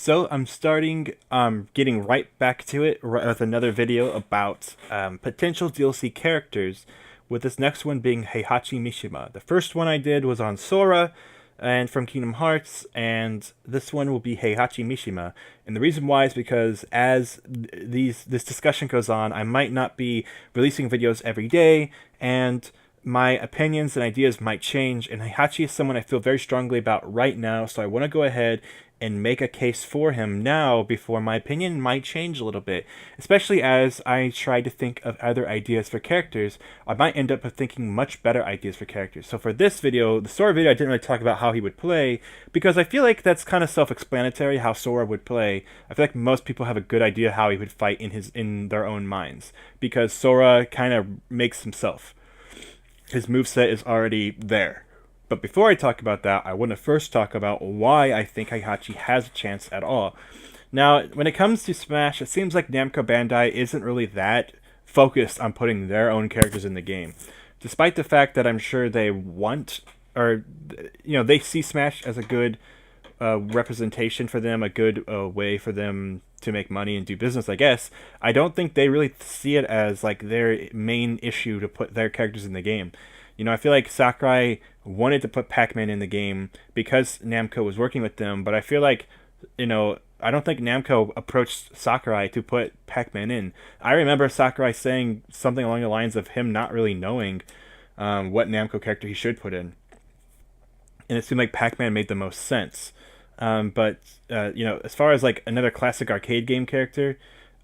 So I'm getting right back to it with another video about potential DLC characters, with this next one being Heihachi Mishima. The first one I did was on Sora, and from Kingdom Hearts, and this one will be Heihachi Mishima. And the reason why is because as this discussion goes on, I might not be releasing videos every day, and my opinions and ideas might change, and Heihachi is someone I feel very strongly about right now, so I want to go ahead and make a case for him now before my opinion might change a little bit. Especially as I try to think of other ideas for characters, I might end up thinking much better ideas for characters. So for this video, the Sora video, I didn't really talk about how he would play, because I feel like that's kind of self-explanatory how Sora would play. I feel like most people have a good idea how he would fight in their own minds, because Sora kind of makes himself. His moveset is already there. But before I talk about that, I want to first talk about why I think Heihachi has a chance at all. Now, when it comes to Smash, it seems like Namco Bandai isn't really that focused on putting their own characters in the game. Despite the fact that I'm sure they want, or, they see Smash as a good representation for them, a good way for them to make money and do business, I guess. I don't think they really see it as like their main issue to put their characters in the game. I feel like Sakurai wanted to put Pac-Man in the game because Namco was working with them, but I feel like, I don't think Namco approached Sakurai to put Pac-Man in. I remember Sakurai saying something along the lines of him not really knowing what Namco character he should put in. And it seemed like Pac-Man made the most sense. But as far as like another classic arcade game character,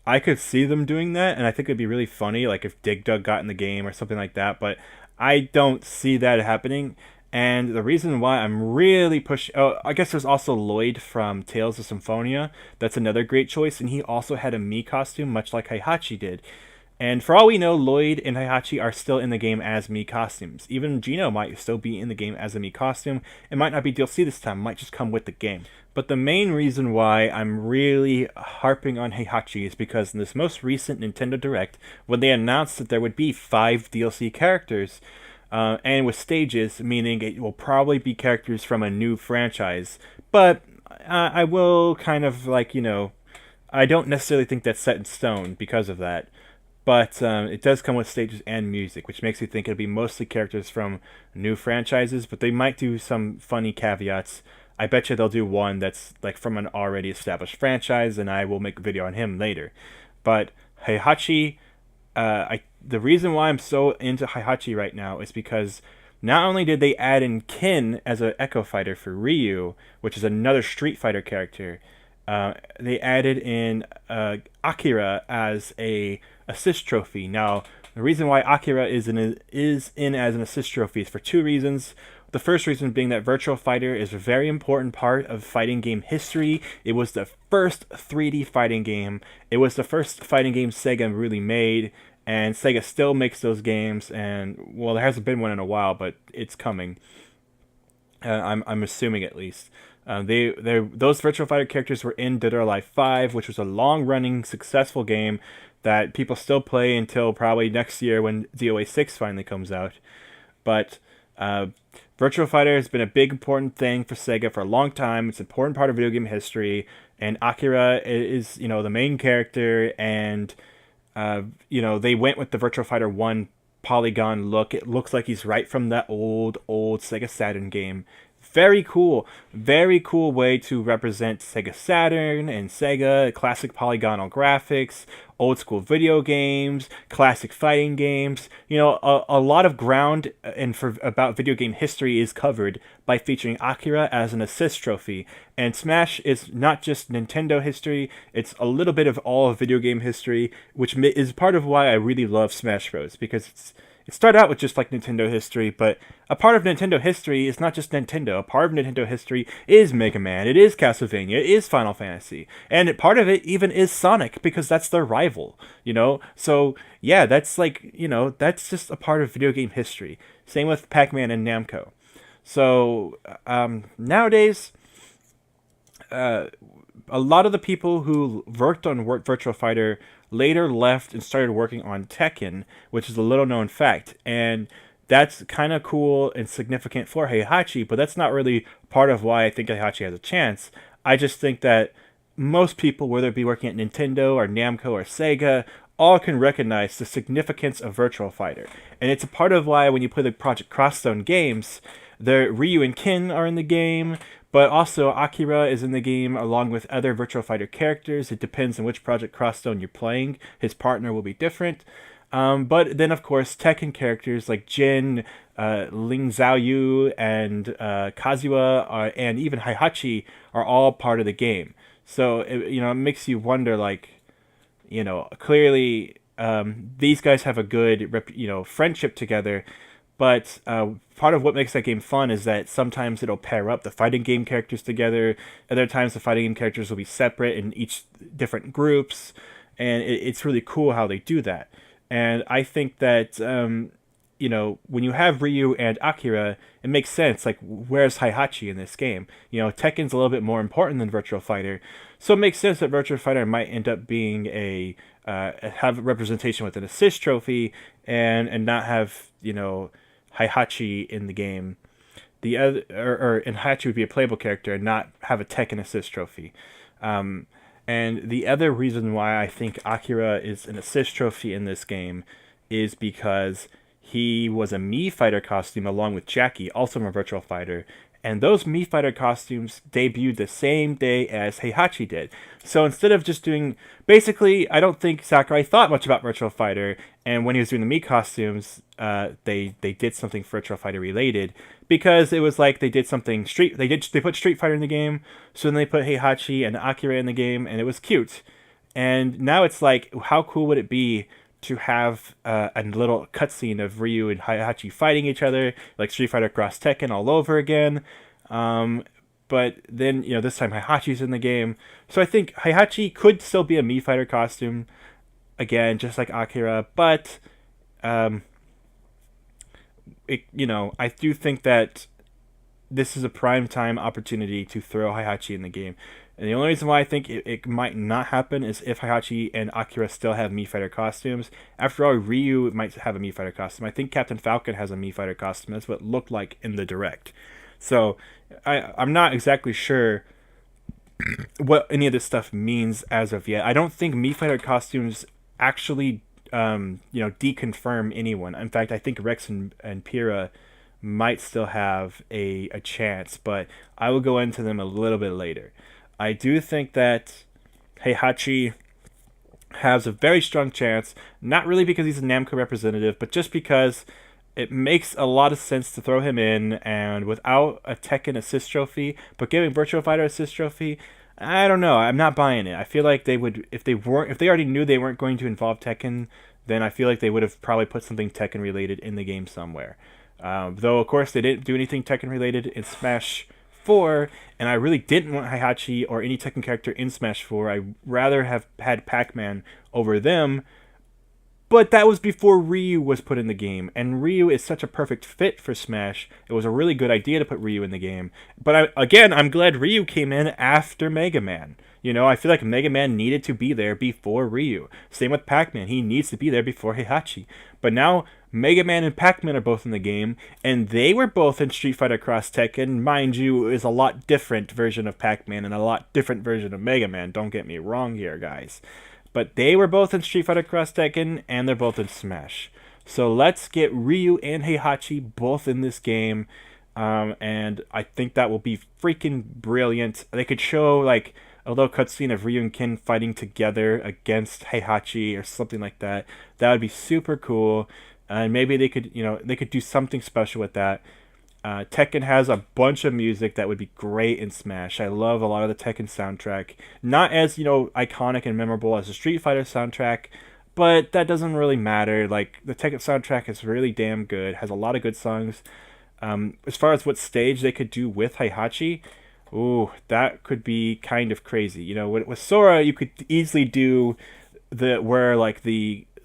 I could see them doing that, and I think it'd be really funny, like if Dig Dug got in the game or something like that, but I don't see that happening. And the reason why I'm really pushing... Oh, I guess there's also Lloyd from Tales of Symphonia. That's another great choice, and he also had a Mii costume, much like Heihachi did. And for all we know, Lloyd and Heihachi are still in the game as Mii costumes. Even Gino might still be in the game as a Mii costume. It might not be DLC this time, it might just come with the game. But the main reason why I'm really harping on Heihachi is because in this most recent Nintendo Direct, when they announced that there would be 5 DLC characters, and with stages, meaning it will probably be characters from a new franchise. But I will kind of I don't necessarily think that's set in stone because of that. But it does come with stages and music, which makes me think it'll be mostly characters from new franchises, but they might do some funny caveats. I bet you they'll do one that's like from an already established franchise, and I will make a video on him later. But Heihachi, the reason why I'm so into Heihachi right now is because not only did they add in Kin as an Echo Fighter for Ryu, which is another Street Fighter character, they added in Akira as a assist trophy. Now, the reason why Akira is in as an assist trophy is for 2 reasons. The first reason being that Virtual Fighter is a very important part of fighting game history. It was the first 3D fighting game. It was the first fighting game Sega really made, and Sega still makes those games. And well, there hasn't been one in a while, but it's coming. I'm assuming at least. Those Virtual Fighter characters were in Dead or Alive 5, which was a long-running, successful game that people still play until probably next year when DOA 6 finally comes out. But Virtual Fighter has been a big, important thing for Sega for a long time. It's an important part of video game history, and Akira is, the main character, and, they went with the Virtual Fighter 1 polygon look. It looks like he's right from that old Sega Saturn game. Very cool way to represent Sega Saturn and Sega, classic polygonal graphics, old school video games, classic fighting games. A lot of ground about video game history is covered by featuring Akira as an assist trophy. And Smash is not just Nintendo history, it's a little bit of all of video game history, which is part of why I really love Smash Bros. Because it started out with just like Nintendo history, but a part of Nintendo history is not just Nintendo. A part of Nintendo history is Mega Man, it is Castlevania, it is Final Fantasy, and part of it even is Sonic, because that's their rival, So, yeah, that's that's just a part of video game history. Same with Pac-Man and Namco. So, nowadays, a lot of the people who worked on Virtual Fighter later left and started working on Tekken, which is a little known fact. And that's kind of cool and significant for Heihachi, but that's not really part of why I think Heihachi has a chance. I just think that most people, whether it be working at Nintendo or Namco or Sega, all can recognize the significance of Virtual Fighter. And it's a part of why when you play the Project Crosstone games, the Ryu and Ken are in the game, but also Akira is in the game along with other Virtual Fighter characters. It depends on which Project Crosstone you're playing. His partner will be different. But then, of course, Tekken characters like Jin, Ling Xiaoyu, and Kazuya, and even Heihachi are all part of the game. So, it makes you wonder, like, clearly these guys have a good, friendship together. But part of what makes that game fun is that sometimes it'll pair up the fighting game characters together. Other times the fighting game characters will be separate in each different groups. And it's really cool how they do that. And I think that, when you have Ryu and Akira, it makes sense. Like, where's Heihachi in this game? Tekken's a little bit more important than Virtual Fighter. So it makes sense that Virtual Fighter might end up being have representation with an assist trophy and not have, Heihachi in the game. The other, and Heihachi would be a playable character and not have a Tekken assist trophy. And the other reason why I think Akira is an assist trophy in this game is because he was a Mii Fighter costume along with Jackie, also from Virtual Fighter. And those Mii Fighter costumes debuted the same day as Heihachi did. So instead of just doing... Basically, I don't think Sakurai thought much about Virtual Fighter. And when he was doing the Mii costumes, they did something Virtual Fighter related. Because it was like they did something They put Street Fighter in the game. So then they put Heihachi and Akira in the game. And it was cute. And now it's like, how cool would it be to have a little cutscene of Ryu and Heihachi fighting each other, like Street Fighter Cross Tekken all over again. But then, this time Heihachi's in the game. So I think Heihachi could still be a Mii Fighter costume, again, just like Akira. But, I do think that this is a prime time opportunity to throw Heihachi in the game. And the only reason why I think it might not happen is if Heihachi and Akira still have Mii Fighter costumes. After all, Ryu might have a Mii Fighter costume. I think Captain Falcon has a Mii Fighter costume. That's what it looked like in the Direct. So I'm not exactly sure what any of this stuff means as of yet. I don't think Mii Fighter costumes actually, deconfirm anyone. In fact, I think Rex and Pyrrha might still have a chance, but I will go into them a little bit later. I do think that Heihachi has a very strong chance, not really because he's a Namco representative, but just because it makes a lot of sense to throw him in, and without a Tekken assist trophy, but giving Virtual Fighter assist trophy, I don't know, I'm not buying it. I feel like they would, if they already knew they weren't going to involve Tekken, then I feel like they would have probably put something Tekken related in the game somewhere. Though, of course, they didn't do anything Tekken related in Smash 4, and I really didn't want Heihachi or any Tekken character in Smash 4. I'd rather have had Pac-Man over them, but that was before Ryu was put in the game, and Ryu is such a perfect fit for Smash. It was a really good idea to put Ryu in the game. But I'm glad Ryu came in after Mega Man. I feel like Mega Man needed to be there before Ryu. Same with Pac-Man. He needs to be there before Heihachi. But now Mega Man and Pac-Man are both in the game, and they were both in Street Fighter Cross Tekken. Mind you, is a lot different version of Pac-Man and a lot different version of Mega Man. Don't get me wrong here, guys. But they were both in Street Fighter Cross Tekken, and they're both in Smash. So let's get Ryu and Heihachi both in this game, and I think that will be freaking brilliant. They could show, like, a little cutscene of Ryu and Ken fighting together against Heihachi or something like that. That would be super cool. And maybe they could do something special with that. Tekken has a bunch of music that would be great in Smash. I love a lot of the Tekken soundtrack. Not as, iconic and memorable as the Street Fighter soundtrack, but that doesn't really matter. Like, the Tekken soundtrack is really damn good, has a lot of good songs. As far as what stage they could do with Heihachi, ooh, that could be kind of crazy. With Sora, you could easily do where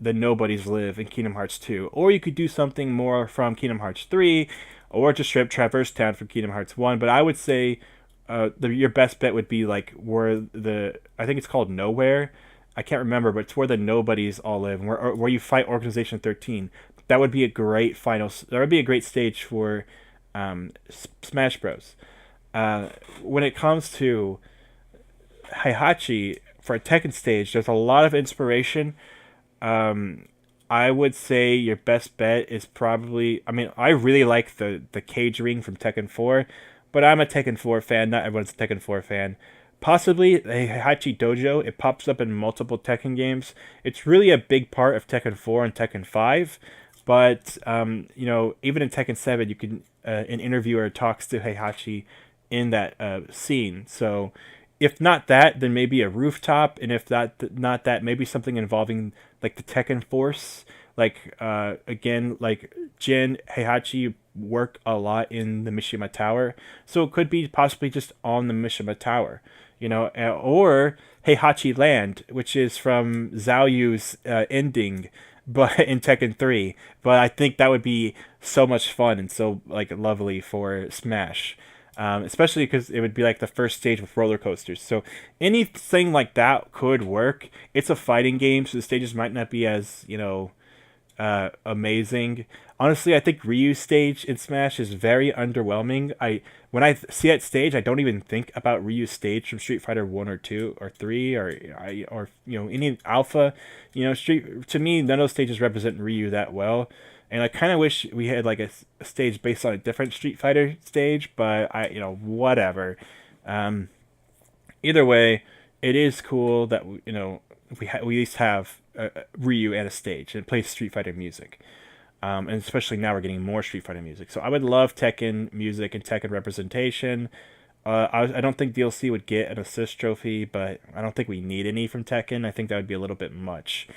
the nobodies live in Kingdom Hearts 2. Or you could do something more from Kingdom Hearts 3, or just Traverse Town from Kingdom Hearts 1. But I would say your best bet would be like where I think it's called Nowhere. I can't remember, but it's where the nobodies all live, where you fight Organization 13. That would be a great that would be a great stage for Smash Bros. When it comes to Heihachi for a Tekken stage, there's a lot of inspiration. I would say your best bet is probably. I mean, I really like the cage ring from Tekken 4, but I'm a Tekken 4 fan. Not everyone's a Tekken 4 fan. Possibly the Heihachi Dojo. It pops up in multiple Tekken games. It's really a big part of Tekken 4 and Tekken 5. But even in Tekken 7, you can an interviewer talks to Heihachi in that scene. So if not that, then maybe a rooftop, and if not that, maybe something involving like the Tekken Force. Like again, like Jin Heihachi work a lot in the Mishima Tower, so it could be possibly just on the Mishima Tower, or Heihachi Land, which is from Zhao Yu's ending, but in Tekken 3. But I think that would be so much fun and so like lovely for Smash. Especially because it would be like the first stage with roller coasters. So anything like that could work. It's a fighting game, so the stages might not be as amazing. Honestly, I think Ryu's stage in Smash is very underwhelming. When I see that stage, I don't even think about Ryu's stage from Street Fighter 1 or 2 or 3 or any Alpha. Street, to me, none of those stages represent Ryu that well. And I kind of wish we had like a stage based on a different Street Fighter stage, but whatever. Either way, it is cool that we at least have Ryu at a stage and plays Street Fighter music. And especially now we're getting more Street Fighter music. So I would love Tekken music and Tekken representation. I don't think DLC would get an assist trophy, but I don't think we need any from Tekken. I think that would be a little bit much.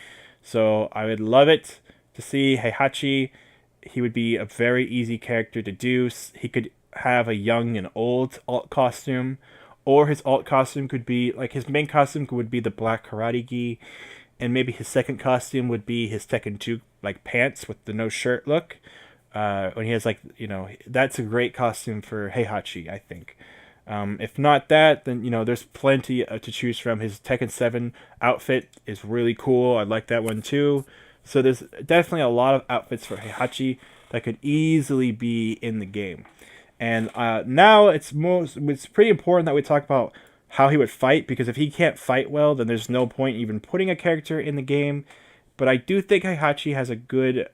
So I would love it to see Heihachi. He would be a very easy character to do. He could have a young and old alt costume, or his alt costume could be like his main costume would be the black karate gi, and maybe his second costume would be his Tekken 2 like pants with the no shirt look. When he has that's a great costume for Heihachi, I think. If not that, then there's plenty to choose from. His Tekken 7 outfit is really cool. I like that one too. So there's definitely a lot of outfits for Heihachi that could easily be in the game. And now it's pretty important that we talk about how he would fight, because if he can't fight well, then there's no point even putting a character in the game. But I do think Heihachi has a good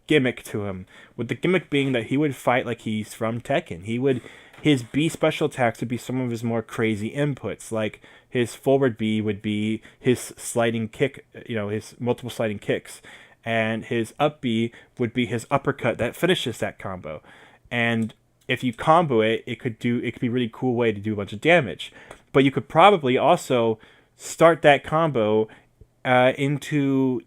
gimmick to him, with the gimmick being that he would fight like he's from Tekken. His B special attacks would be some of his more crazy inputs, like his forward B would be his sliding kick, his multiple sliding kicks, and his up B would be his uppercut that finishes that combo. And if you combo it, it could be a really cool way to do a bunch of damage. But you could probably also start that combo into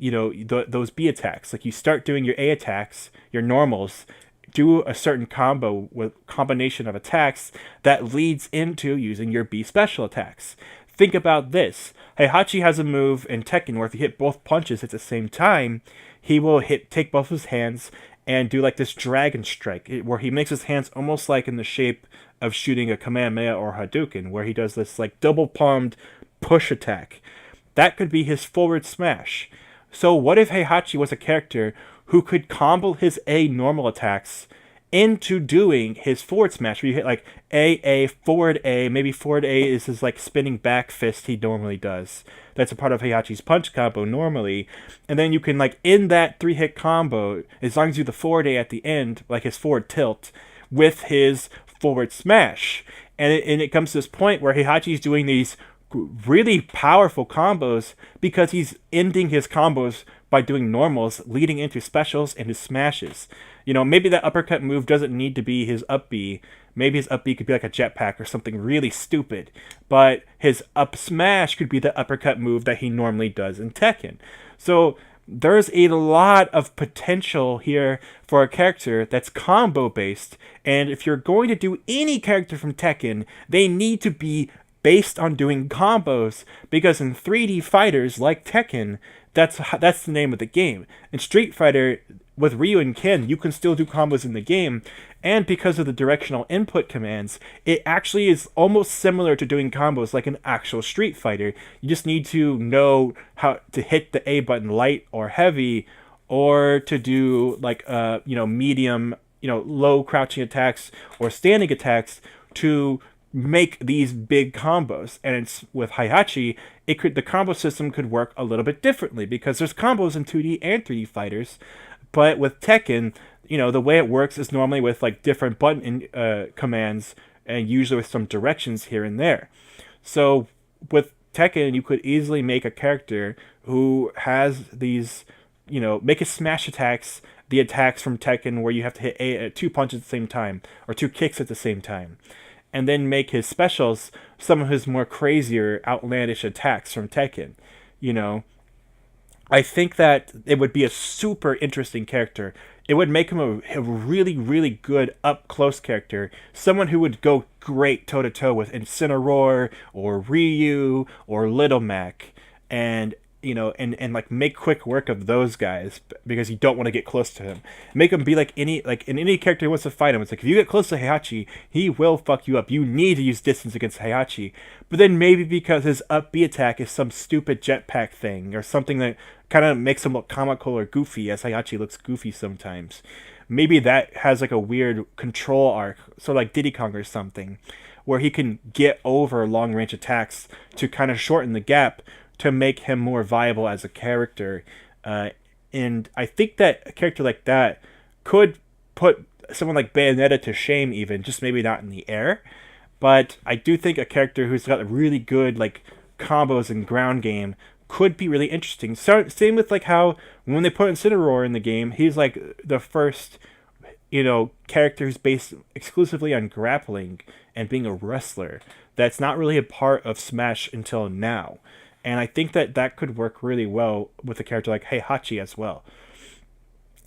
those B attacks. Like you start doing your A attacks, your normals, do a certain combo with combination of attacks that leads into using your B special attacks. Think about this. Heihachi has a move in Tekken where if you hit both punches at the same time, he will take both his hands and do like this dragon strike, where he makes his hands almost like in the shape of shooting a Kamehameha or Hadouken, where he does this like double palmed push attack. That could be his forward smash. So what if Heihachi was a character who could combo his A normal attacks into doing his forward smash, where you hit like A, forward A, maybe forward A is his like spinning back fist he normally does. That's a part of Heihachi's punch combo normally. And then you can like in that 3-hit combo, as long as you do the forward A at the end, like his forward tilt, with his forward smash. And it comes to this point where Heihachi's doing these really powerful combos because he's ending his combos by doing normals leading into specials and his smashes. Maybe that uppercut move doesn't need to be his up B. Maybe his up B could be like a jetpack or something really stupid. But his up smash could be the uppercut move that he normally does in Tekken. So there's a lot of potential here for a character that's combo based. And if you're going to do any character from Tekken, they need to be based on doing combos, because in 3D fighters like Tekken, that's the name of the game. In Street Fighter, with Ryu and Ken, you can still do combos in the game, and because of the directional input commands, it actually is almost similar to doing combos like an actual Street Fighter. You just need to know how to hit the A button light or heavy, or to do like medium, low crouching attacks or standing attacks to make these big combos. And it's with Heihachi, the combo system could work a little bit differently because there's combos in 2D and 3D fighters, but with Tekken, the way it works is normally with like different button commands and usually with some directions here and there. So with Tekken, you could easily make a character who has these, make his smash attacks the attacks from Tekken where you have to hit two punches at the same time or two kicks at the same time. And then make his specials some of his more crazier, outlandish attacks from Tekken. I think that it would be a super interesting character. It would make him a really, really good up-close character. Someone who would go great toe-to-toe with Incineroar or Ryu or Little Mac. And like make quick work of those guys because you don't want to get close to him. Make him be like any character who wants to fight him. It's like if you get close to Heihachi, he will fuck you up. You need to use distance against Heihachi. But then maybe because his up B attack is some stupid jetpack thing or something that kind of makes him look comical or goofy, as Heihachi looks goofy sometimes. Maybe that has like a weird control arc, sort of like Diddy Kong or something, where he can get over long range attacks to kind of shorten the gap to make him more viable as a character. And I think that a character like that could put someone like Bayonetta to shame even, just maybe not in the air. But I do think a character who's got really good like combos and ground game could be really interesting. So, same with like how when they put Incineroar in the game, he's like the first, character who's based exclusively on grappling and being a wrestler. That's not really a part of Smash until now. And I think that could work really well with a character like Heihachi as well.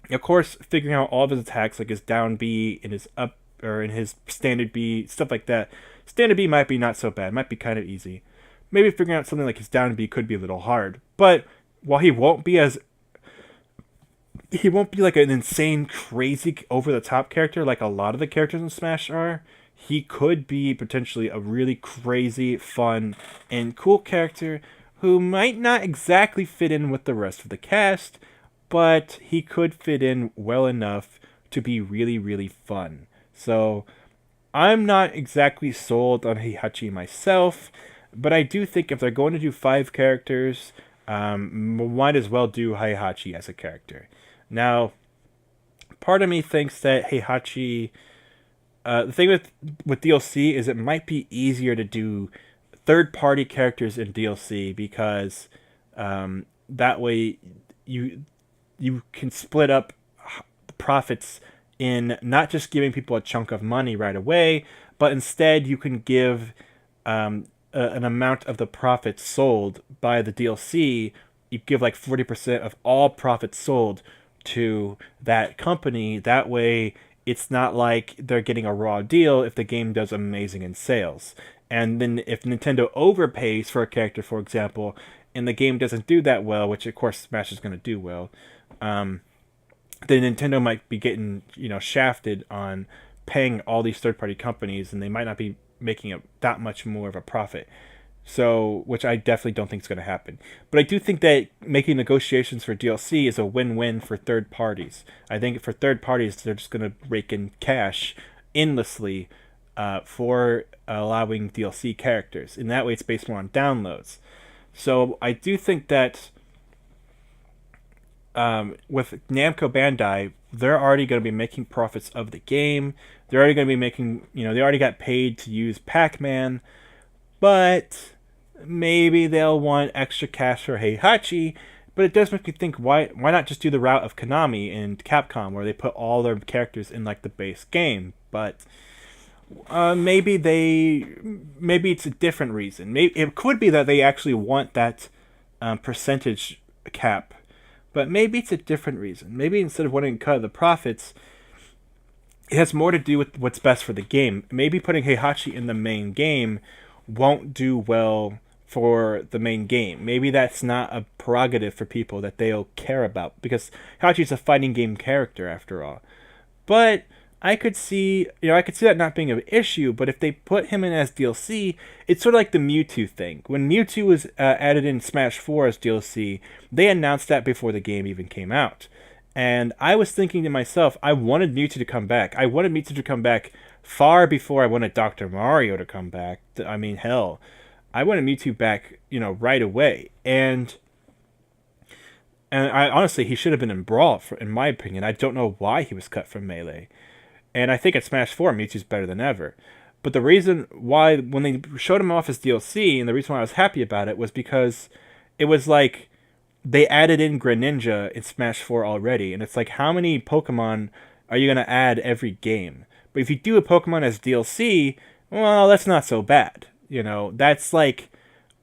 Of course, figuring out all of his attacks, like his down B and his up, or in his standard B, stuff like that. Standard B might be not so bad, might be kind of easy. Maybe figuring out something like his down B could be a little hard. But while he won't be like an insane, crazy, over-the-top character like a lot of the characters in Smash are, he could be potentially a really crazy, fun, and cool character who might not exactly fit in with the rest of the cast, but he could fit in well enough to be really, really fun. So, I'm not exactly sold on Heihachi myself, but I do think if they're going to do 5 characters, might as well do Heihachi as a character. Now, part of me thinks that Heihachi... the thing with DLC is it might be easier to do third-party characters in DLC because that way you can split up the profits in not just giving people a chunk of money right away, but instead you can give an amount of the profits sold by the DLC. You give like 40% of all profits sold to that company. That way it's not like they're getting a raw deal if the game does amazing in sales. And then if Nintendo overpays for a character, for example, and the game doesn't do that well, which of course Smash is going to do well, then Nintendo might be getting, shafted on paying all these third-party companies, and they might not be making that much more of a profit. So, which I definitely don't think is going to happen. But I do think that making negotiations for DLC is a win-win for third parties. I think for third parties, they're just going to rake in cash endlessly for allowing DLC characters. In that way, it's based more on downloads. So I do think that with Namco Bandai, they're already going to be making profits of the game. They're already going to be making, they already got paid to use Pac-Man. But maybe they'll want extra cash for Heihachi. But it does make me think, why not just do the route of Konami and Capcom, where they put all their characters in like the base game? But maybe it's a different reason. Maybe it could be that they actually want that percentage cap, but maybe it's a different reason. Maybe instead of wanting to cut the profits, it has more to do with what's best for the game. Maybe putting Heihachi in the main game won't do well for the main game. Maybe that's not a prerogative for people that they'll care about, because Heihachi's a fighting game character after all. But I could see that not being an issue, but if they put him in as DLC, it's sort of like the Mewtwo thing. When Mewtwo was added in Smash 4 as DLC, they announced that before the game even came out. And I was thinking to myself, I wanted Mewtwo to come back. I wanted Mewtwo to come back far before I wanted Dr. Mario to come back. I mean, hell, I wanted Mewtwo back, right away. And I honestly, he should have been in Brawl, in my opinion. I don't know why he was cut from Melee. And I think at Smash 4, Mewtwo's better than ever. But the reason why, when they showed him off as DLC, and the reason why I was happy about it was because it was like they added in Greninja in Smash 4 already. And it's like, how many Pokemon are you going to add every game? But if you do a Pokemon as DLC, well, that's not so bad. That's like,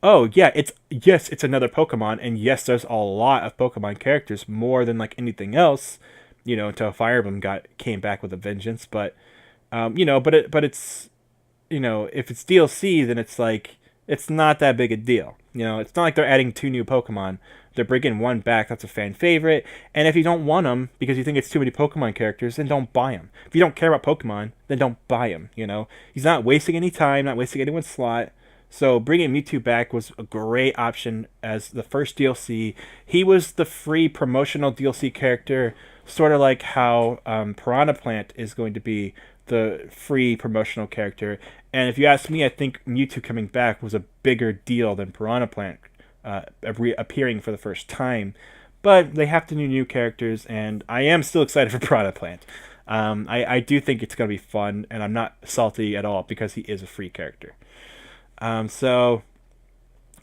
oh yeah, it's another Pokemon, and yes, there's a lot of Pokemon characters, more than like anything else. Until Fire Emblem came back with a vengeance, but it's if it's DLC, then it's like it's not that big a deal. It's not like they're adding 2 new Pokemon. They're bringing one back that's a fan favorite, and if you don't want them because you think it's too many Pokemon characters, then don't buy them. If you don't care about Pokemon, then don't buy them. He's not wasting any time, not wasting anyone's slot. So bringing Mewtwo back was a great option as the first DLC. He was the free promotional DLC character, sort of like how Piranha Plant is going to be the free promotional character. And if you ask me, I think Mewtwo coming back was a bigger deal than Piranha Plant appearing for the first time. But they have to do new characters, and I am still excited for Piranha Plant. I do think it's going to be fun, and I'm not salty at all because he is a free character. So,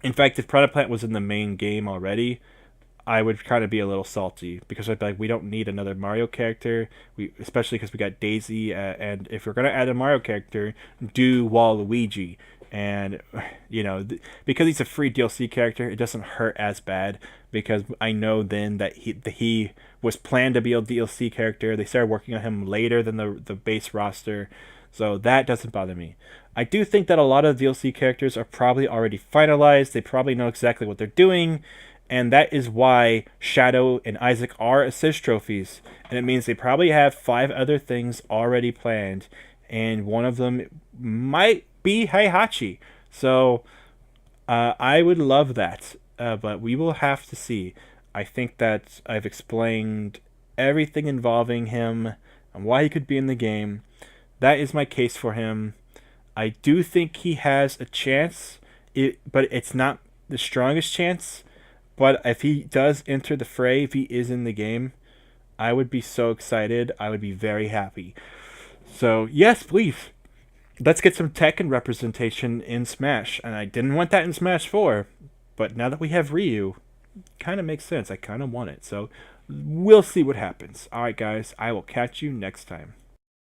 in fact, if Piranha Plant was in the main game already, I would kind of be a little salty because I'd be like, we don't need another Mario character, especially because we got Daisy, and if we're going to add a Mario character, do Waluigi. And, because he's a free DLC character, it doesn't hurt as bad because I know then that he was planned to be a DLC character. They started working on him later than the base roster, so that doesn't bother me. I do think that a lot of DLC characters are probably already finalized. They probably know exactly what they're doing, and that is why Shadow and Isaac are assist trophies. And it means they probably have 5 other things already planned, and one of them might be Heihachi. So I would love that, but we will have to see. I think that I've explained everything involving him and why he could be in the game. That is my case for him. I do think he has a chance, but it's not the strongest chance. But if he does enter the fray, if he is in the game, I would be so excited. I would be very happy. So, yes, please. Let's get some Tekken representation in Smash. And I didn't want that in Smash 4. But now that we have Ryu, kind of makes sense. I kind of want it. So, we'll see what happens. Alright, guys. I will catch you next time.